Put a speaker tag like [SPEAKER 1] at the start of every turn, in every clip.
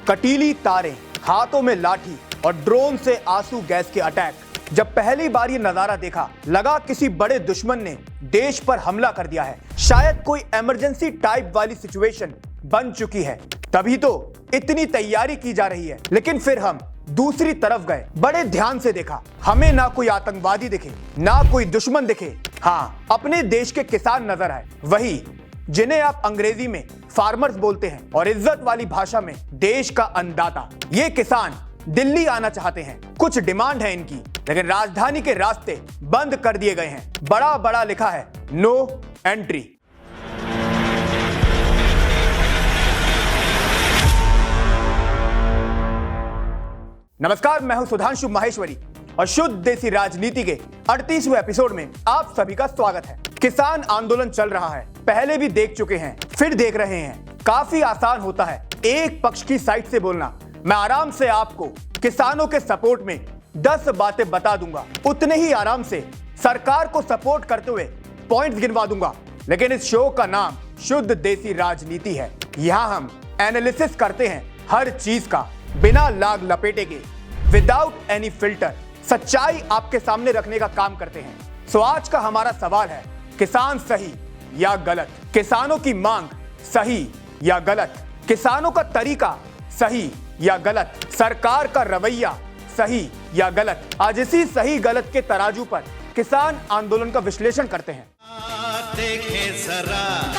[SPEAKER 1] कटीली तारें, हाथों में लाठी और ड्रोन से आंसू गैस के अटैक। जब पहली बार ये नजारा देखा, लगा किसी बड़े दुश्मन ने देश पर हमला कर दिया है। शायद कोई इमरजेंसी टाइप वाली सिचुएशन बन चुकी है, तभी तो इतनी तैयारी की जा रही है। लेकिन फिर हम दूसरी तरफ गए, बड़े ध्यान से देखा। हमें ना कोई आतंकवादी दिखे, ना कोई दुश्मन दिखे। हाँ, अपने देश के किसान नजर आए, वही जिन्हें आप अंग्रेजी में फार्मर्स बोलते हैं और इज्जत वाली भाषा में देश का अन्नदाता। ये किसान दिल्ली आना चाहते हैं, कुछ डिमांड है इनकी, लेकिन राजधानी के रास्ते बंद कर दिए गए हैं। बड़ा बड़ा लिखा है, नो एंट्री। नमस्कार, मैं हूं सुधांशु माहेश्वरी और शुद्ध देसी राजनीति के 38वें एपिसोड में आप सभी का स्वागत है। किसान आंदोलन चल रहा है, पहले भी देख चुके हैं, फिर देख रहे हैं। काफी आसान होता है एक पक्ष की साइड से बोलना। मैं आराम से आपको किसानों के सपोर्ट में 10 बातें बता दूंगा, उतने ही आराम से सरकार को सपोर्ट करते हुए पॉइंट्स गिनवा दूंगा। लेकिन इस शो का नाम शुद्ध देसी राजनीति है। यहाँ हम एनालिसिस करते हैं हर चीज का, बिना लाग लपेटे के, विदाउट एनी फिल्टर। सच्चाई आपके सामने रखने का काम करते हैं। सो आज का हमारा सवाल है, किसान सही या गलत? किसानों की मांग सही या गलत? किसानों का तरीका सही या गलत? सरकार का रवैया सही या गलत? आज इसी सही गलत के तराजू पर किसान आंदोलन का विश्लेषण करते हैं।
[SPEAKER 2] देखे जरा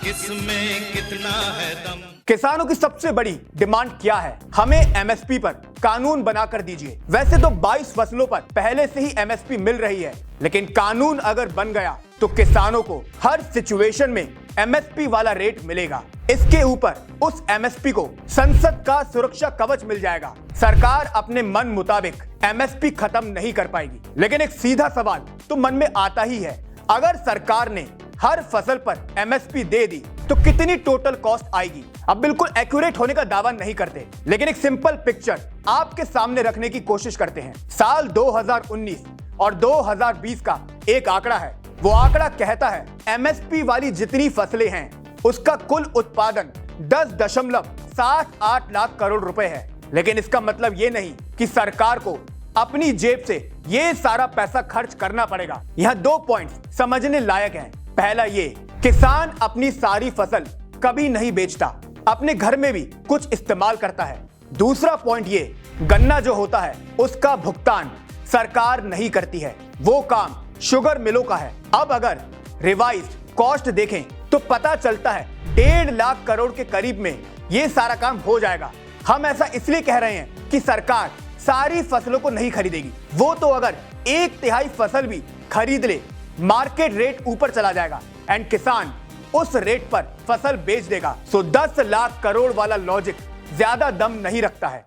[SPEAKER 2] किसमें कितना है दम।
[SPEAKER 1] किसानों की सबसे बड़ी डिमांड क्या है? हमें एमएसपी पर कानून बनाकर दीजिए। वैसे तो 22 फसलों पर पहले से ही एमएसपी मिल रही है, लेकिन कानून अगर बन गया तो किसानों को हर सिचुएशन में एमएसपी वाला रेट मिलेगा। इसके ऊपर उस एमएसपी को संसद का सुरक्षा कवच मिल जाएगा। सरकार अपने मन मुताबिक एमएसपी खत्म नहीं कर पाएगी। लेकिन एक सीधा सवाल तो मन में आता ही है, अगर सरकार ने हर फसल पर एमएसपी दे दी तो कितनी टोटल कॉस्ट आएगी? अब बिल्कुल एक्यूरेट होने का दावा नहीं करते, लेकिन एक सिंपल पिक्चर आपके सामने रखने की कोशिश करते हैं। साल 2019 और 2020 का एक आंकड़ा है। वो आंकड़ा कहता है एमएसपी वाली जितनी फसलें हैं उसका कुल उत्पादन 10.78 लाख करोड़ रुपए है। लेकिन इसका मतलब ये नहीं कि सरकार को अपनी जेब से ये सारा पैसा खर्च करना पड़ेगा। यहाँ 2 पॉइंट्स समझने लायक हैं। पहला ये, किसान अपनी सारी फसल कभी नहीं बेचता, अपने घर में भी कुछ इस्तेमाल करता है। दूसरा पॉइंट ये, गन्ना जो होता है उसका भुगतान सरकार नहीं करती है, वो काम शुगर मिलों का है। अब अगर रिवाइज्ड कॉस्ट देखें तो पता चलता है 1.5 लाख करोड़ के करीब में ये सारा काम हो जाएगा। हम ऐसा इसलिए कह रहे हैं कि सरकार सारी फसलों को नहीं खरीदेगी। वो तो अगर 1/3 फसल भी खरीद ले, मार्केट रेट ऊपर चला जाएगा एंड किसान उस रेट पर फसल बेच देगा। सो 10 लाख करोड़ वाला लॉजिक ज्यादा दम नहीं रखता है।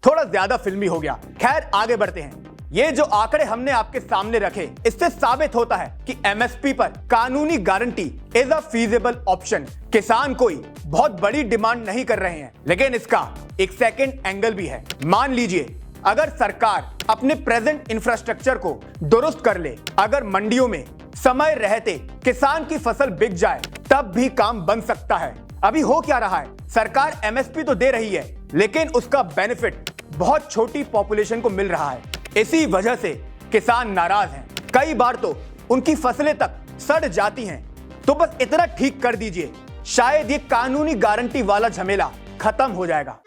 [SPEAKER 1] थोड़ा ज्यादा फिल्मी हो गया। खैर, आगे बढ़ते हैं। ये जो आंकड़े हमने आपके सामने रखे, इससे साबित होता है कि एमएसपी पर कानूनी guarantee is a feasible option. किसान कोई बहुत बड़ी डिमांड नहीं कर रहे हैं, लेकिन इसका एक सेकंड एंगल भी है। मान लीजिए अगर सरकार अपने प्रेजेंट इंफ्रास्ट्रक्चर को दुरुस्त कर ले, अगर मंडियों में समय रहते किसान की फसल बिक जाए, तब भी काम बन सकता है। अभी हो क्या रहा है, सरकार एमएसपी तो दे रही है, लेकिन उसका बेनिफिट बहुत छोटी पॉपुलेशन को मिल रहा है। इसी वजह से किसान नाराज हैं। कई बार तो उनकी फसलें तक सड़ जाती हैं। तो बस इतना ठीक कर दीजिए, शायद ये कानूनी गारंटी वाला झमेला खत्म हो जाएगा।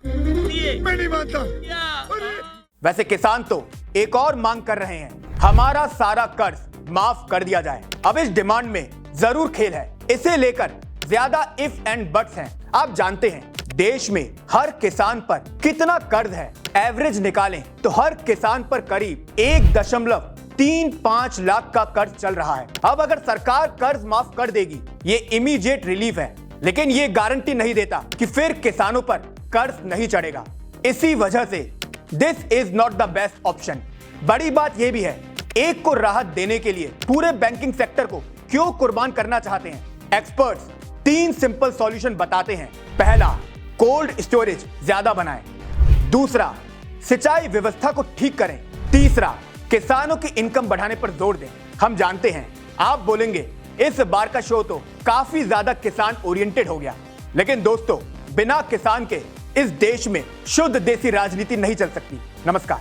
[SPEAKER 3] मैं नहीं मानता।
[SPEAKER 1] वैसे किसान तो एक और मांग कर रहे हैं, हमारा सारा कर्ज माफ कर दिया जाए। अब इस डिमांड में जरूर खेल है, इसे लेकर ज्यादा इफ एंड बट्स हैं। आप जानते हैं देश में हर किसान पर कितना कर्ज है? एवरेज निकालें तो हर किसान पर करीब 1.35 लाख का कर्ज चल रहा है। अब अगर सरकार कर्ज माफ कर देगी, ये इमीडिएट रिलीफ है, लेकिन ये गारंटी नहीं देता कि फिर किसानों पर कर्ज नहीं चढ़ेगा। इसी वजह से this is not the best option. बड़ी बात यह भी है, एक को राहत देने के लिए पूरे बैंकिंग सेक्टर को क्यों कुर्बान करना चाहते हैं? एक्सपर्ट्स 3 सिंपल सॉल्यूशन बताते हैं। पहला, कोल्ड स्टोरेज ज्यादा बनाएं। दूसरा, सिंचाई व्यवस्था को ठीक करें। तीसरा, किसानों की इनकम बढ़ाने पर जोर दें। हम जानते हैं आप बोलेंगे इस बार का शो तो काफी ज्यादा किसान ओरिएंटेड हो गया, लेकिन दोस्तों बिना किसान के इस देश में शुद्ध देसी राजनीति नहीं चल सकती। नमस्कार।